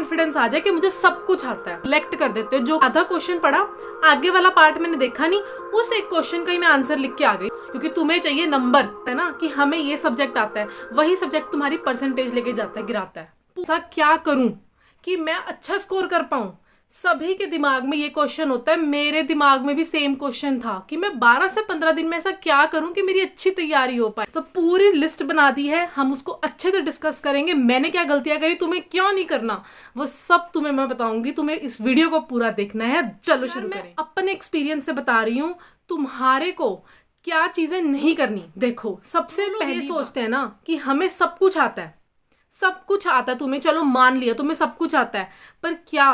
Confidence आ जाए कि मुझे सब कुछ आता है, सिलेक्ट कर देते हो। जो आधा क्वेश्चन पढ़ा, आगे वाला पार्ट मैंने देखा नहीं, उस एक क्वेश्चन का ही मैं आंसर लिख के आ गई, क्योंकि तुम्हें चाहिए नंबर, है ना, कि हमें ये सब्जेक्ट आता है, वही सब्जेक्ट तुम्हारी परसेंटेज लेके जाता है, गिराता है। ऐसा क्या करूं कि मैं अच्छा स्कोर कर पाऊं? सभी के दिमाग में ये क्वेश्चन होता है, मेरे दिमाग में भी सेम क्वेश्चन था कि मैं 12 से 15 दिन में ऐसा क्या करूं कि मेरी अच्छी तैयारी हो पाए। तो पूरी लिस्ट बना दी है, हम उसको अच्छे से डिस्कस करेंगे। मैंने क्या गलतियां करी, तुम्हें क्यों नहीं करना, वो सब तुम्हें मैं बताऊंगी। तुम्हें इस वीडियो को पूरा देखना है। चलो शुरू करें। अपने एक्सपीरियंस से बता रही हूँ तुम्हारे को क्या चीजें नहीं करनी। देखो, सबसे पहले सोचते हैं ना कि हमें सब कुछ आता है, सब कुछ आता है तुम्हें, चलो मान लिया तुम्हें सब कुछ आता है, पर क्या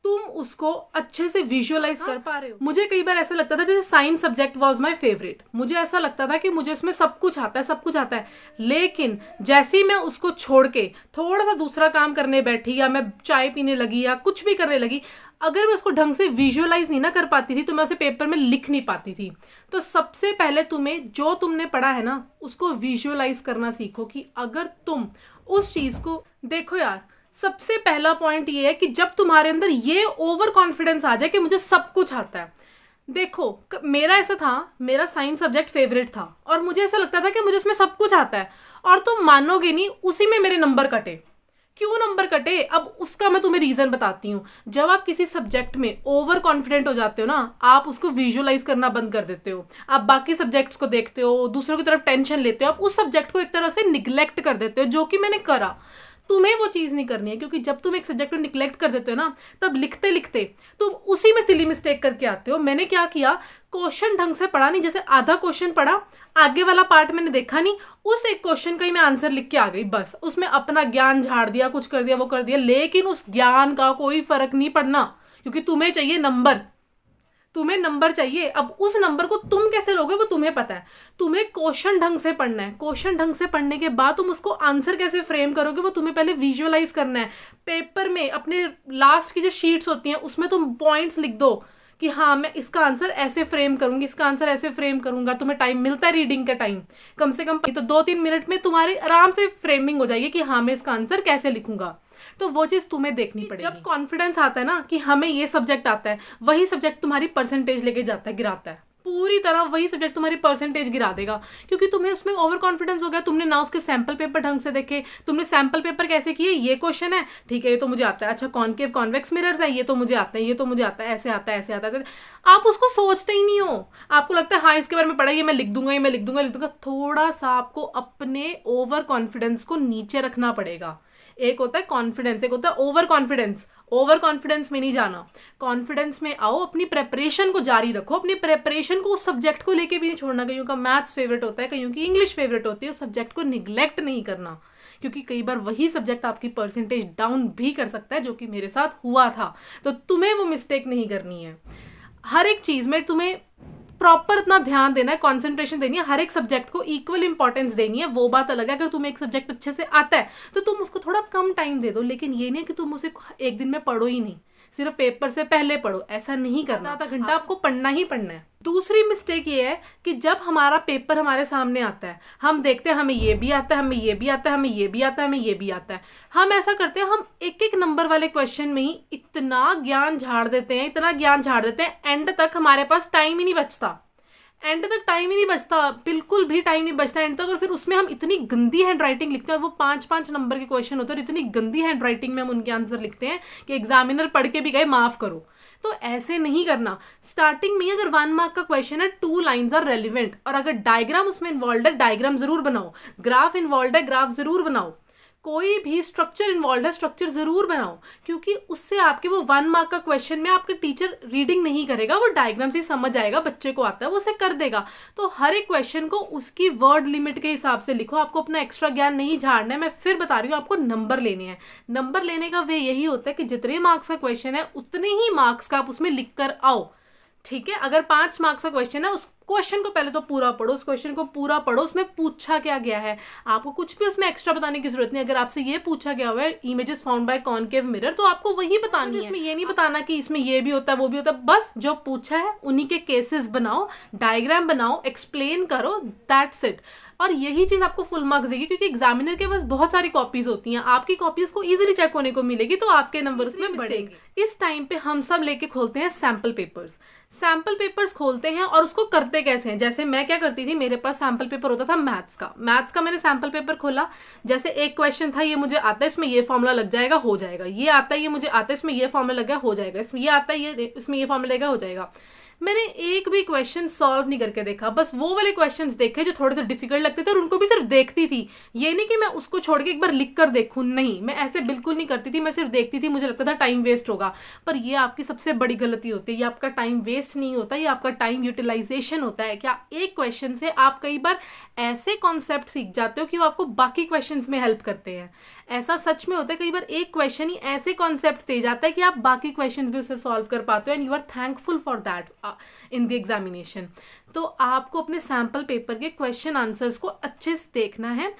तुम उसको अच्छे से विजुअलाइज कर पा रहे हो? मुझे कई बार ऐसा लगता था, जैसे science subject was my favourite, मुझे ऐसा लगता था कि मुझे इसमें सब कुछ आता है, सब कुछ आता है। लेकिन जैसे ही मैं उसको छोड़ के थोड़ा सा दूसरा काम करने बैठी, या मैं चाय पीने लगी, या कुछ भी करने लगी, अगर मैं उसको ढंग से विजुअलाइज नहीं ना कर पाती थी, तो मैं उसे पेपर में लिख नहीं पाती थी। तो सबसे पहले तुम्हें जो तुमने पढ़ा है ना, उसको विजुअलाइज करना सीखो, कि अगर तुम उस चीज को देखो यार, सबसे पहला पॉइंट ये है कि जब तुम्हारे अंदर ये ओवर कॉन्फिडेंस आ जाए कि मुझे सब कुछ आता है। देखो, मेरा ऐसा था, मेरा साइंस सब्जेक्ट फेवरेट था और मुझे ऐसा लगता था कि मुझे इसमें सब कुछ आता है, और तुम मानोगे नहीं, उसी में मेरे नंबर कटे। क्यों नंबर कटे, अब उसका मैं तुम्हें रीजन बताती हूँ। जब आप किसी सब्जेक्ट में ओवर कॉन्फिडेंट हो जाते हो ना, आप उसको विजुअलाइज करना बंद कर देते हो, आप बाकी सब्जेक्ट्स को देखते हो, दूसरों की तरफ टेंशन लेते हो, आप उस सब्जेक्ट को एक तरह से निग्लेक्ट कर देते हो, जो कि मैंने करा। तुम्हें वो चीज नहीं करनी है, क्योंकि जब तुम एक सब्जेक्ट को निग्लेक्ट कर देते हो ना, तब लिखते लिखते तुम उसी में सिली मिस्टेक करके आते हो। मैंने क्या किया, क्वेश्चन ढंग से पढ़ा नहीं, जैसे आधा क्वेश्चन पढ़ा, आगे वाला पार्ट मैंने देखा नहीं, उस एक क्वेश्चन का ही मैं आंसर लिख के आ गई, बस उसमें अपना ज्ञान झाड़ दिया, कुछ कर दिया, वो कर दिया। लेकिन उस ज्ञान का कोई फर्क नहीं पड़ना, क्योंकि तुम्हें चाहिए नंबर, तुम्हें नंबर चाहिए। अब उस नंबर को तुम कैसे लोगे वो तुम्हें पता है। तुम्हें क्वेश्चन ढंग से पढ़ना है, क्वेश्चन ढंग से पढ़ने के बाद तुम उसको आंसर कैसे फ्रेम करोगे वो तुम्हें पहले विजुअलाइज करना है। पेपर में अपने लास्ट की जो शीट्स होती हैं, उसमें तुम पॉइंट्स लिख दो कि हाँ, मैं इसका आंसर ऐसे फ्रेम करूंगी, इसका आंसर ऐसे फ्रेम करूंगा। तुम्हें टाइम मिलता है, रीडिंग का टाइम कम से कम, तो 2-3 मिनट में तुम्हारी आराम से फ्रेमिंग हो जाएगी कि हाँ, मैं इसका आंसर कैसे लिखूंगा। तो वो चीज तुम्हें देखनी पड़ेगी। जब कॉन्फिडेंस आता है ना कि हमें ये सब्जेक्ट आता है, वही सब्जेक्ट तुम्हारी परसेंटेज लेके जाता है, गिराता है पूरी तरह। वही सब्जेक्ट तुम्हारी परसेंटेज गिरा देगा, क्योंकि तुम्हें उसमें ओवर कॉन्फिडेंस हो गया। तुमने ना उसके सैंपल पेपर ढंग से देखे, तुमने सैंपल पेपर कैसे किए, ये क्वेश्चन है, ठीक है, ये तो मुझे आता है, अच्छा कॉनकेव कॉन्वेक्स मिरर्स है, ये तो मुझे आता है, ये तो मुझे आता है, ऐसे आता है, ऐसे आता है, आप उसको सोचते ही नहीं हो। आपको लगता है हाँ, इसके बारे में पढ़ा, ये मैं लिख दूंगा, ये मैं लिख दूंगा, लिख दूंगा। थोड़ा सा आपको अपने ओवर कॉन्फिडेंस को नीचे रखना पड़ेगा। एक होता है कॉन्फिडेंस, एक होता है ओवर कॉन्फिडेंस। ओवर कॉन्फिडेंस में नहीं जाना, कॉन्फिडेंस में आओ, अपनी प्रेपरेशन को जारी रखो, अपनी प्रेपरेशन को उस सब्जेक्ट को लेके भी नहीं छोड़ना। कईयों का मैथ्स फेवरेट होता है, कईयों की इंग्लिश फेवरेट होती है, उस सब्जेक्ट को निग्लेक्ट नहीं करना, क्योंकि कई बार वही सब्जेक्ट आपकी परसेंटेज डाउन भी कर सकता है, जो कि मेरे साथ हुआ था। तो तुम्हें वो मिस्टेक नहीं करनी है। हर एक चीज में तुम्हें प्रॉपर इतना ध्यान देना है, कंसंट्रेशन देनी है, हर एक सब्जेक्ट को इक्वल इंपॉर्टेंस देनी है। वो बात अलग है, अगर तुम्हें एक सब्जेक्ट अच्छे से आता है तो तुम उसको थोड़ा कम टाइम दे दो, लेकिन ये नहीं कि तुम उसे एक दिन में पढ़ो ही नहीं, सिर्फ पेपर से पहले पढ़ो, ऐसा नहीं करना। आधा घंटा आपको पढ़ना ही पढ़ना है। दूसरी मिस्टेक ये है कि जब हमारा पेपर हमारे सामने आता है, हम देखते हैं हमें ये भी आता है, हमें ये भी आता है, हमें ये भी आता है, हमें ये भी आता है। हम ऐसा करते हैं, हम एक एक नंबर वाले क्वेश्चन में ही इतना ज्ञान झाड़ देते हैं, इतना ज्ञान झाड़ देते हैं, एंड तक हमारे पास टाइम ही नहीं बचता। एंड तक टाइम ही नहीं बचता, बिल्कुल भी टाइम नहीं बचता एंड तक। और फिर उसमें हम इतनी गंदी हैंड राइटिंग लिखते हैं, वो 5-5 नंबर के क्वेश्चन होते हैं, और इतनी गंदी हैंड राइटिंग में हम उनके आंसर लिखते हैं कि एग्जामिनर पढ़ के भी गए माफ करो। तो ऐसे नहीं करना। स्टार्टिंग में अगर 1 मार्क का क्वेश्चन है, 2 लाइन्स आर रेलिवेंट, और अगर डायग्राम उसमें इन्वॉल्व है, डायग्राम जरूर बनाओ, ग्राफ इन्वॉल्व है, ग्राफ जरूर बनाओ, कोई भी स्ट्रक्चर इन्वॉल्व है, स्ट्रक्चर जरूर बनाओ, क्योंकि उससे आपके वो 1 मार्क का क्वेश्चन में आपके टीचर रीडिंग नहीं करेगा, वो डायग्राम से समझ आएगा, बच्चे को आता है वो उसे कर देगा। तो हर एक क्वेश्चन को उसकी वर्ड लिमिट के हिसाब से लिखो, आपको अपना एक्स्ट्रा ज्ञान नहीं झाड़ना है। मैं फिर बता रही हूँ, आपको नंबर लेने हैं। नंबर लेने का वे यही होता है कि जितने मार्क्स का क्वेश्चन है, उतने ही मार्क्स का आप उसमें लिख कर आओ, ठीक है। अगर 5 मार्क्स का क्वेश्चन है, क्वेश्चन को पहले तो पूरा पढ़ो, उस क्वेश्चन को पूरा पढ़ो, उसमें पूछा क्या गया है। आपको कुछ भी उसमें एक्स्ट्रा बताने की जरूरत नहीं। अगर आपसे ये पूछा गया हुआ है images found by concave mirror, तो आपको वही बतानी है। इसमें ये नहीं बताना कि इसमें ये भी होता है वो भी होता है, बस जो पूछा है उन्हीं के केसेस बनाओ, डायग्राम बनाओ, एक्सप्लेन करो, दैट्स इट। और यही चीज आपको फुल मार्क्स देगी, क्योंकि एग्जामिनर के पास बहुत सारी कॉपीज होती हैं, आपकी कॉपीज को इजीली चेक होने को मिलेगी, तो आपके नंबर्स में बढ़ेंगे। इस टाइम पे हम सब लेके खोलते हैं सैंपल पेपर्स। सैंपल पेपर्स खोलते हैं और उसको करते कैसे हैं, जैसे मैं क्या करती थी, मेरे पास सैंपल पेपर होता था मैथ्स का मैंने सैंपल पेपर खोला। जैसे एक क्वेश्चन था, ये मुझे आता है, इसमें ये फॉर्मूला लग जाएगा, हो जाएगा। ये आता है, ये मुझे आता है, इसमें ये फॉर्मूला लग गया, हो जाएगा। इसमें ये आता है, ये इसमें ये फॉर्मूला लगेगा, हो जाएगा। मैंने एक भी क्वेश्चन सॉल्व नहीं करके देखा, बस वो वाले क्वेश्चंस देखे जो थोड़े से डिफिकल्ट लगते थे, और उनको भी सिर्फ देखती थी। ये नहीं कि मैं उसको छोड़ के एक बार लिख कर देखूं, नहीं, मैं ऐसे बिल्कुल नहीं करती थी। मैं सिर्फ देखती थी, मुझे लगता था टाइम वेस्ट होगा, पर ये आपकी सबसे बड़ी गलती होती है। ये आपका टाइम वेस्ट नहीं होता, ये आपका टाइम यूटिलाइजेशन होता है। क्या एक क्वेश्चन से आप कई बार ऐसे कॉन्सेप्ट सीख जाते हो कि वो आपको बाकी क्वेश्चन में हेल्प करते हैं। ऐसा सच में होता है, कई बार एक क्वेश्चन ही ऐसे कॉन्सेप्ट दे जाता है कि आप बाकी क्वेश्चन भी उसे सॉल्व कर पाते हो, and you are thankful for that in the examination. तो आपको अपने सैंपल पेपर के क्वेश्चन आंसर्स को अच्छे से देखना है।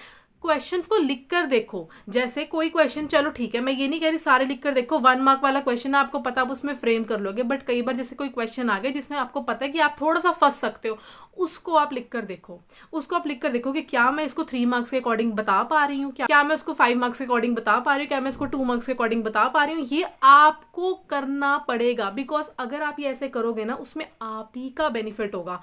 क्वेश्चंस को लिख कर देखो। जैसे कोई क्वेश्चन, चलो ठीक है, मैं ये नहीं कह रही सारे लिख कर देखो, 1 मार्क वाला क्वेश्चन है, आपको पता आप उसमें फ्रेम कर लोगे, बट कई बार जैसे कोई क्वेश्चन आ गया जिसमें आपको पता है कि आप थोड़ा सा फंस सकते हो, उसको आप लिख कर देखो। उसको आप लिख कर देखो कि क्या मैं इसको 3 मार्क्स के अकॉर्डिंग बता पा रही हूँ, क्या मैं उसको 5 मार्क्स के अकॉर्डिंग बता पा रही हूँ, क्या मैं इसको 2 मार्क्स के अकॉर्डिंग बता पा रही हूँ। ये आपको करना पड़ेगा, बिकॉज अगर आप ये ऐसे करोगे ना, उसमें आप ही का बेनिफिट होगा।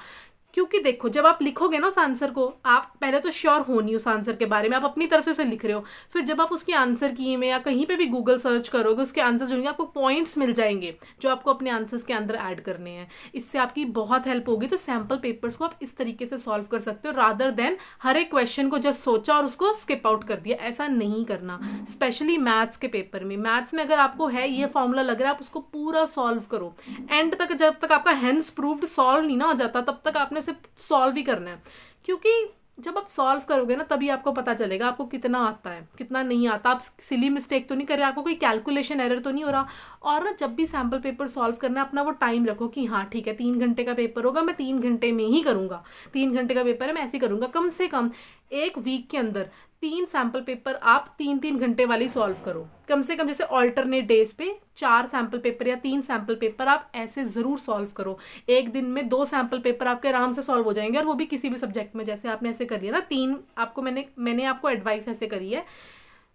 क्योंकि देखो, जब आप लिखोगे ना उस आंसर को, आप पहले तो श्योर हो नहीं उस आंसर के बारे में, आप अपनी तरफ से उसे लिख रहे हो, फिर जब आप उसकी आंसर की में या कहीं पे भी गूगल सर्च करोगे, उसके आंसर जोड़ेंगे, आपको पॉइंट्स मिल जाएंगे जो आपको अपने आंसर्स के अंदर ऐड करने हैं। इससे आपकी बहुत हेल्प होगी। तो सैम्पल पेपर्स को आप इस तरीके से सॉल्व कर सकते हो, रादर देन हर एक क्वेश्चन को जस्ट सोचा और उसको स्किप आउट कर दिया। ऐसा नहीं करना, स्पेशली मैथ्स के पेपर में। मैथ्स में अगर आपको है ये फॉर्मूला लग रहा है, आप उसको पूरा सॉल्व करो एंड तक। जब तक आपका हेंस प्रूव्ड सॉल्व नहीं ना हो जाता, तब तक आपने उसे सॉल्व करना है। क्योंकि जब आप सॉल्व करोगे ना, तभी आपको पता चलेगा आपको कितना आता है, कितना नहीं आता। आप सिली मिस्टेक तो नहीं कर रहे, आपको कोई कैलकुलेशन एरर तो नहीं हो रहा। और ना, जब भी सैम्पल पेपर सॉल्व करना है, अपना वो टाइम रखो कि हाँ ठीक है, 3 घंटे का पेपर होगा, मैं 3 घंटे में ही करूंगा। 3 घंटे का पेपर है, मैं ऐसे ही करूंगा। कम से कम एक वीक के अंदर 3 सैम्पल पेपर आप 3-3 घंटे वाली सॉल्व करो। कम से कम जैसे ऑल्टरनेट डेज पे 4 सैम्पल पेपर या 3 सैम्पल पेपर आप ऐसे जरूर सॉल्व करो। एक दिन में 2 सैम्पल पेपर आपके आराम से सॉल्व हो जाएंगे, और वो भी किसी भी सब्जेक्ट में। जैसे आपने ऐसे करी है ना, 3 आपको मैंने आपको एडवाइस ऐसे करी है।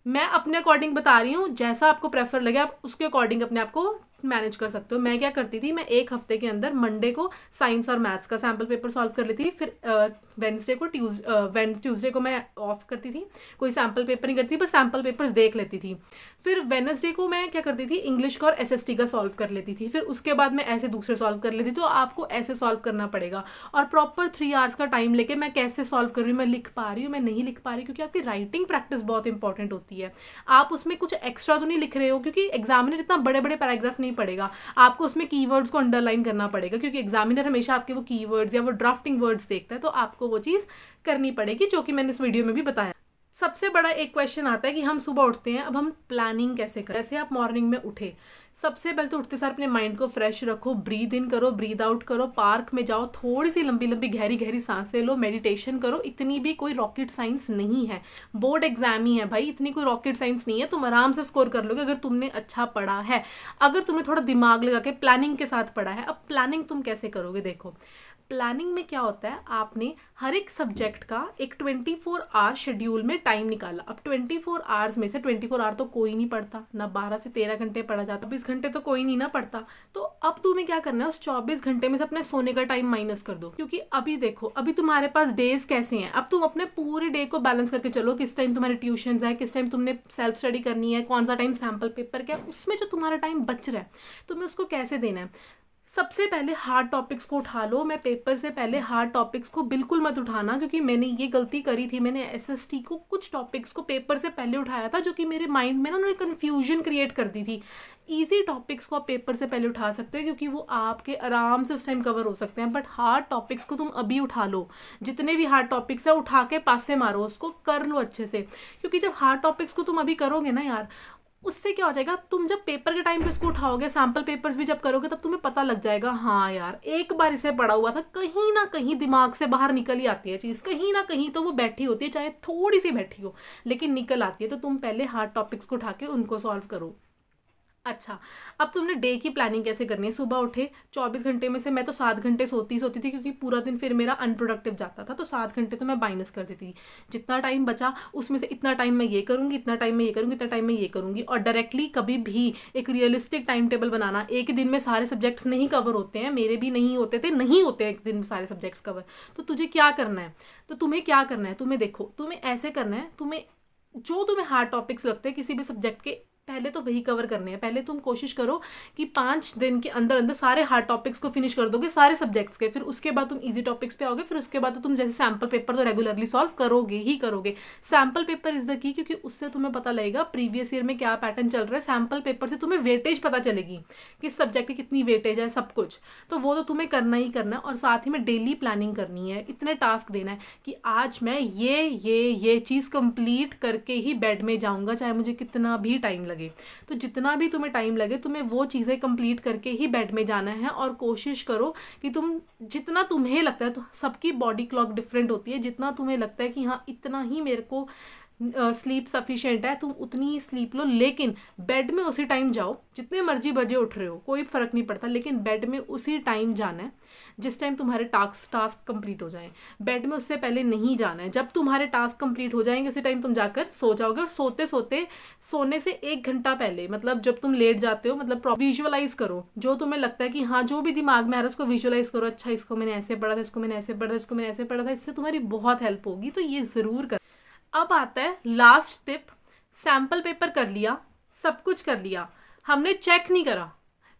मैं अपने अकॉर्डिंग बता रही हूँ, जैसा आपको प्रेफर लगे आप उसके अकॉर्डिंग अपने आप को मैनेज कर सकते हो। मैं क्या करती थी, मैं एक हफ्ते के अंदर मंडे को साइंस और मैथ्स का सैम्पल पेपर सॉल्व कर लेती थी, फिर ट्यूसडे को मैं ऑफ करती थी, कोई सैम्पल पेपर नहीं करती, बस सैम्पल पेपर्स देख लेती थी। फिर वेडनेसडे को मैं क्या करती थी, इंग्लिश का और एसएसटी का सॉल्व कर लेती थी। फिर उसके बाद मैं ऐसे दूसरे सॉल्व कर लेती। तो आपको ऐसे सॉल्व करना पड़ेगा, और प्रॉपर 3 आवर्स का टाइम लेके मैं कैसे सॉल्व कर रही हूँ, मैं लिख पा रही हूँ, मैं नहीं लिख पा रही, क्योंकि आपकी राइटिंग प्रैक्टिस बहुत इंपॉर्टेंट होती है। आप उसमें कुछ एक्स्ट्रा तो नहीं लिख रहे हो, क्योंकि एग्जामिनर इतना बड़े बड़े पैराग्राफ नहीं पढ़ेगा, आपको उसमें कीवर्ड्स को अंडरलाइन करना पड़ेगा, क्योंकि एग्जामिनर हमेशा आपके वो कीवर्ड्स या वो ड्राफ्टिंग वर्ड्स देखता है। तो आपको वो चीज़ करनी पड़ेगी, जो कि मैंने इस वीडियो में भी बताया। सबसे बड़ा एक क्वेश्चन आता है कि हम सुबह उठते हैं, अब हम प्लानिंग कैसे करें। जैसे आप मॉर्निंग में उठे, सबसे पहले तो उठते सार अपने माइंड को फ्रेश रखो, ब्रीद इन करो, ब्रीद आउट करो, पार्क में जाओ, थोड़ी सी लंबी लंबी गहरी गहरी सांसें लो, मेडिटेशन करो। इतनी भी कोई रॉकेट साइंस नहीं है, बोर्ड एग्जाम ही है भाई, इतनी कोई रॉकेट साइंस नहीं है। तुम आराम से स्कोर कर लोगे अगर तुमने अच्छा पढ़ा है, अगर तुमने थोड़ा दिमाग लगा के प्लानिंग के साथ पढ़ा है। अब प्लानिंग तुम कैसे करोगे, देखो प्लानिंग में क्या होता है, आपने हर एक सब्जेक्ट का एक 24 आवर शेड्यूल में टाइम निकाला। अब 24 आवर्स में से 24 आवर तो कोई नहीं पढ़ता ना, 12 से 13 घंटे पढ़ा जाता, 24 घंटे तो कोई नहीं ना पढ़ता। तो अब तुम्हें क्या करना है, उस 24 घंटे में से अपने सोने का टाइम माइनस कर दो। क्योंकि अभी देखो, अभी तुम्हारे पास डेज कैसे हैं, अब तुम अपने पूरे डे को बैलेंस करके चलो, किस टाइम तुम्हारे ट्यूशन है, किस टाइम तुमने सेल्फ स्टडी करनी है, कौन सा टाइम सैम्पल पेपर का है, उसमें जो तुम्हारा टाइम बच रहा है तुम्हें उसको कैसे देना है। सबसे पहले हार्ड टॉपिक्स को उठा लो। मैं पेपर से पहले हार्ड टॉपिक्स को बिल्कुल मत उठाना, क्योंकि मैंने ये गलती करी थी। मैंने एसएसटी को कुछ टॉपिक्स को पेपर से पहले उठाया था, जो कि मेरे माइंड में ना उन्होंने कन्फ्यूजन क्रिएट कर दी थी। ईजी टॉपिक्स को आप पेपर से पहले उठा सकते हो, क्योंकि वो आपके आराम से उस टाइम कवर हो सकते हैं। बट हार्ड टॉपिक्स को तुम अभी उठा लो, जितने भी हार्ड टॉपिक्स है उठा के पास से मारो, उसको कर लो अच्छे से। क्योंकि जब हार्ड टॉपिक्स को तुम अभी करोगे ना यार, उससे क्या हो जाएगा, तुम जब पेपर के टाइम पे इसको उठाओगे, सैम्पल पेपर्स भी जब करोगे, तब तुम्हें पता लग जाएगा हाँ यार एक बार इसे पढ़ा हुआ था, कहीं ना कहीं दिमाग से बाहर निकल ही आती है चीज़, कहीं ना कहीं तो वो बैठी होती है, चाहे थोड़ी सी बैठी हो लेकिन निकल आती है। तो तुम पहले हार्ड टॉपिक्स को उठा के उनको सॉल्व करो। अच्छा, अब तुमने डे की प्लानिंग कैसे करनी है। सुबह उठे, 24 घंटे में से मैं तो 7 घंटे सोती थी क्योंकि पूरा दिन फिर मेरा अनप्रोडक्टिव जाता था, तो 7 घंटे तो मैं माइनस कर देती थी। जितना टाइम बचा उसमें से इतना टाइम मैं ये करूंगी, इतना टाइम मैं ये करूंगी, इतना टाइम मैं ये करूंगी। और डायरेक्टली कभी भी एक रियलिस्टिक टाइम टेबल बनाना। एक दिन में सारे सब्जेक्ट्स नहीं कवर होते हैं, मेरे भी नहीं होते थे, नहीं होते हैं एक दिन में सारे सब्जेक्ट्स कवर। तो तुझे क्या करना है, तो तुम्हें क्या करना है, तुम्हें देखो, तुम्हें ऐसे करना है, तुम्हें जो तुम्हें हार्ड टॉपिक्स लगते हैं किसी भी सब्जेक्ट के, पहले तो वही कवर करने हैं। पहले तुम कोशिश करो कि 5 दिन के अंदर अंदर सारे हार्ड टॉपिक्स को फिनिश कर दोगे, सारे सब्जेक्ट्स के। फिर उसके बाद तुम इजी टॉपिक्स पे आओगे, फिर उसके बाद तो तुम जैसे सैम्पल पेपर तो रेगुलरली सॉल्व करोगे ही करोगे। Sample paper is the key, क्योंकि उससे तुम्हें पता लगेगा प्रीवियस ईयर में क्या पैटर्न चल रहा है। सैम्पल पेपर से तुम्हें वेटेज पता चलेगी, किस सब्जेक्ट की कितनी वेटेज है, सब कुछ। तो वो तो तुम्हें करना ही करना है। और साथ ही में डेली प्लानिंग करनी है, इतने टास्क देना है कि आज मैं ये चीज़ कंप्लीट करके ही बेड में जाऊंगा, चाहे मुझे कितना भी टाइम लगे। तो जितना भी तुम्हें टाइम लगे, तुम्हें वो चीज़ें कंप्लीट करके ही बेड में जाना है। और कोशिश करो कि तुम जितना तुम्हें लगता है, तो सबकी बॉडी क्लॉक डिफरेंट होती है, जितना तुम्हें लगता है कि हाँ इतना ही मेरे को स्लीप सफिशिएंट है, तुम उतनी ही स्लीप लो। लेकिन बेड में उसी टाइम जाओ, जितने मर्जी बजे उठ रहे हो कोई फर्क नहीं पड़ता, लेकिन बेड में उसी टाइम जाना है जिस टाइम तुम्हारे टास्क कंप्लीट हो जाए। बेड में उससे पहले नहीं जाना है। जब तुम्हारे टास्क कंप्लीट हो जाएंगे उसी टाइम तुम जाकर सो जाओगे। और सोने से 1 घंटा पहले, मतलब जब तुम लेट जाते हो, मतलब विजुअलाइज करो जो तुम्हें लगता है कि हाँ जो भी दिमाग में आ रहा है उसको विजुअलाइज करो। अच्छा इसको मैंने ऐसे पढ़ा था, इसको मैंने ऐसे पढ़ा था, इसको मैंने ऐसे पढ़ा था। इससे तुम्हारी बहुत हेल्प होगी, तो ये जरूर कर। अब आता है लास्ट टिप। सैम्पल पेपर कर लिया, सब कुछ कर लिया, हमने चेक नहीं करा।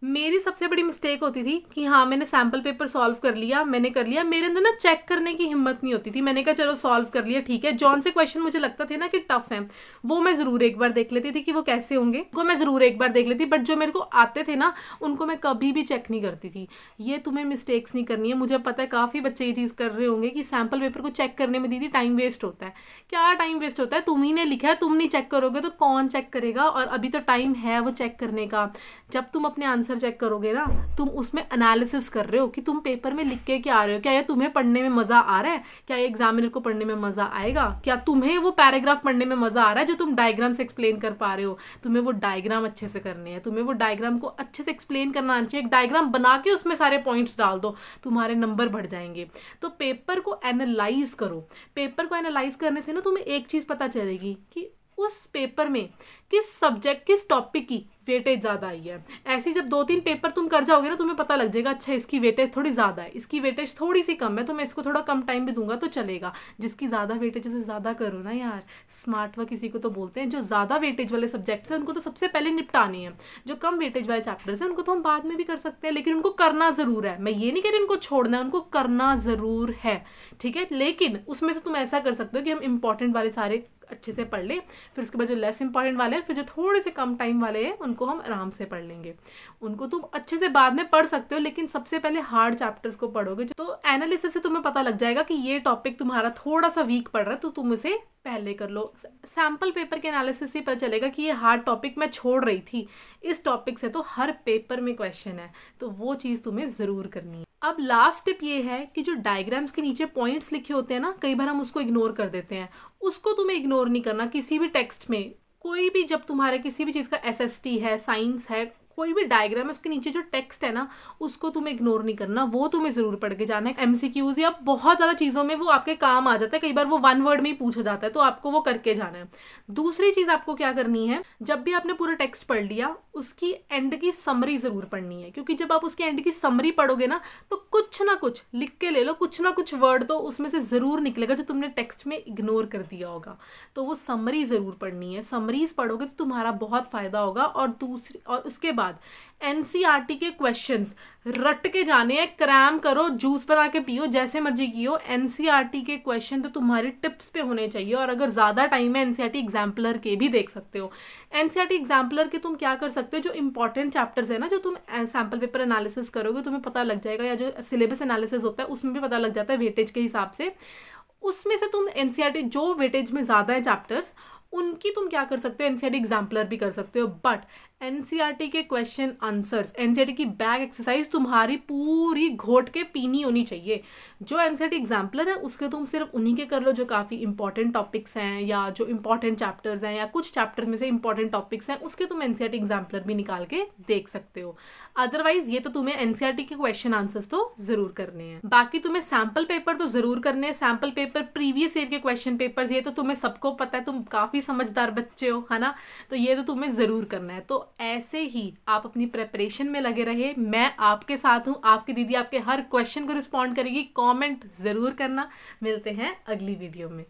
मेरी सबसे बड़ी मिस्टेक होती थी कि हाँ मैंने सैम्पल पेपर सॉल्व कर लिया, मैंने कर लिया, मेरे अंदर ना चेक करने की हिम्मत नहीं होती थी। मैंने कहा चलो सॉल्व कर लिया ठीक है। जॉन से क्वेश्चन मुझे लगता थे ना कि टफ है, वो मैं ज़रूर एक बार देख लेती थी कि वो कैसे होंगे, वो मैं ज़रूर एक बार देख लेती। बट जो मेरे को आते थे ना उनको मैं कभी भी चेक नहीं करती थी। ये तुम्हें मिस्टेक्स नहीं करनी है। मुझे पता है काफ़ी बच्चे ये चीज़ कर रहे होंगे कि सैम्पल पेपर को चेक करने में दीदी टाइम वेस्ट होता है। क्या टाइम वेस्ट होता है, तुम ही ने लिखा है, तुम नहीं चेक करोगे तो कौन चेक करेगा। और अभी तो टाइम है वो चेक करने का। जब तुम अपने आंसर चेक करोगे ना, तुम उसमें एनालिसिस कर रहे हो कि तुम पेपर में लिख के क्या आ रहे हो, क्या ये तुम्हें पढ़ने में मजा आ रहा है, क्या ये एग्जामिनर को पढ़ने में मजा आएगा, क्या तुम्हें वो पैराग्राफ पढ़ने में मजा आ रहा है जो तुम डायग्राम से एक्सप्लेन कर पा रहे हो। तुम्हें वो डायग्राम अच्छे से करने हैं, तुम्हें वो डायग्राम को अच्छे से एक्सप्लेन करना आना चाहिए। एक डायग्राम बना के उसमें सारे पॉइंट्स डाल दो, तुम्हारे नंबर बढ़ जाएंगे। तो पेपर को एनालाइज करो। पेपर को एनालाइज करने से ना तुम्हें एक चीज पता चलेगी कि उस पेपर में किस सब्जेक्ट, किस टॉपिक की वेटेज ज़्यादा आई है। ऐसे जब 2-3 पेपर तुम कर जाओगे ना, तुम्हें पता लग जाएगा अच्छा इसकी वेटेज थोड़ी ज़्यादा है, इसकी वेटेज थोड़ी सी कम है, तो मैं इसको थोड़ा कम टाइम भी दूंगा तो चलेगा। जिसकी ज़्यादा वेटेज उसे ज़्यादा करो ना यार। स्मार्ट वर्क किसी को तो बोलते हैं। जो ज़्यादा वेटेज वाले सब्जेक्ट्स हैं उनको तो सबसे पहले निपटानी है। जो कम वेटेज वाले चैप्टर्स हैं उनको तो हम बाद में भी कर सकते हैं, लेकिन उनको करना ज़रूर है। मैं ये नहीं कह रही उनको छोड़ना है, उनको करना ज़रूर है, ठीक है। लेकिन उसमें से तुम ऐसा कर सकते हो कि हम इंपॉर्टेंट वाले सारे अच्छे से पढ़ लें, फिर उसके बाद जो लेस इंपॉर्टेंट वाले हैं, फिर जो थोड़े से कम टाइम वाले हैं उनको हम आराम से पढ़ लेंगे। उनको तुम अच्छे से बाद में पढ़ सकते हो, लेकिन सबसे पहले हार्ड चैप्टर्स को पढ़ोगे। तो एनालिसिस से तुम्हें पता लग जाएगा कि ये टॉपिक तुम्हारा थोड़ा सा वीक पड़ रहा है, तो तुम इसे पहले कर लो। सैम्पल पेपर के एनालिसिस से पता चलेगा कि ये हार्ड टॉपिक मैं छोड़ रही थी, इस टॉपिक से तो हर पेपर में क्वेश्चन है, तो वो चीज़ तुम्हें ज़रूर करनी है। अब लास्ट टिप ये है कि जो डायग्राम्स के नीचे पॉइंट्स लिखे होते हैं ना, कई बार हम उसको इग्नोर कर देते हैं। उसको तुम्हें इग्नोर नहीं करना। किसी भी टेक्स्ट में, कोई भी, जब तुम्हारे किसी भी चीज़ का SST है, साइंस है, कोई भी डायग्राम है, उसके नीचे जो टेक्स्ट है ना उसको तुम्हें इग्नोर नहीं करना, वो तुम्हें जरूर पढ़ के जाना है। MCQs या बहुत ज़्यादा चीज़ों में वो आपके काम आ जाता है। कई बार वो 1 वर्ड में ही पूछा जाता है, तो आपको वो करके जाना है। दूसरी चीज़ आपको क्या करनी है, जब भी आपने पूरा टेक्स्ट पढ़ लिया उसकी एंड की समरी ज़रूर पढ़नी है। क्योंकि जब आप उसकी एंड की समरी पढ़ोगे ना, तो कुछ ना कुछ लिख के ले लो, कुछ ना कुछ वर्ड तो उसमें से ज़रूर निकलेगा जो तुमने टेक्स्ट में इग्नोर कर दिया होगा। तो वो समरी ज़रूर पढ़नी है। समरीज पढ़ोगे तो तुम्हारा बहुत फ़ायदा होगा। और उसके बाद NCERT के क्वेश्चंस रट के जाने हैं, क्रैम करो, जूस बना के पियो, जैसे मर्जी कियो। NCERT के क्वेश्चन तो तुम्हारे टिप्स पे होने चाहिए। और अगर ज़्यादा टाइम है NCERT एग्जाम्पलर के भी देख सकते हो। NCERT एग्जाम्पलर के तुम क्या कर सकते हो, जो इंपॉर्टेंट चैप्टर्स है ना, जो तुम सैम्पल पेपर एनालिसिस करोगे तुम्हें पता लग जाएगा, या जो सिलेबस एनालिसिस होता है उसमें भी पता लग जाता है वेटेज के हिसाब से। उसमें से तुम NCERT जो वेटेज में ज़्यादा है चैप्टर्स, उनकी तुम क्या कर सकते हो, एनसीईआरटी एग्जाम्पलर भी कर सकते हो। बट एनसीईआरटी के क्वेश्चन आंसर्स, एनसीईआरटी की बैग एक्सरसाइज तुम्हारी पूरी घोट के पीनी होनी चाहिए। जो एनसीईआरटी एग्जाम्पलर है उसके तुम सिर्फ उन्हीं के कर लो जो काफ़ी इंपॉर्टेंट टॉपिक्स हैं या जो इंपॉर्टेंट चैप्टर्स हैं या कुछ चैप्टर में से इंपॉर्टेंट टॉपिक्स हैं, उसके तुम एनसीईआरटी एग्जाम्पलर भी निकाल के देख सकते हो। अदरवाइज ये तो तुम्हें एनसीईआरटी के क्वेश्चन आंसर्स तो जरूर करने हैं। बाकी तुम्हें सैम्पल पेपर तो जरूर करने हैं, सैम्पल पेपर प्रीवियस ईयर के क्वेश्चन पेपर्स, ये तो तुम्हें सबको पता है, तुम काफ़ी समझदार बच्चे हो, है ना, तो ये तो तुम्हें ज़रूर करना है। तो ऐसे ही आप अपनी प्रेपरेशन में लगे रहे, मैं आपके साथ हूँ, आपकी दीदी आपके हर क्वेश्चन को रिस्पॉन्ड करेगी। कमेंट ज़रूर करना। मिलते हैं अगली वीडियो में।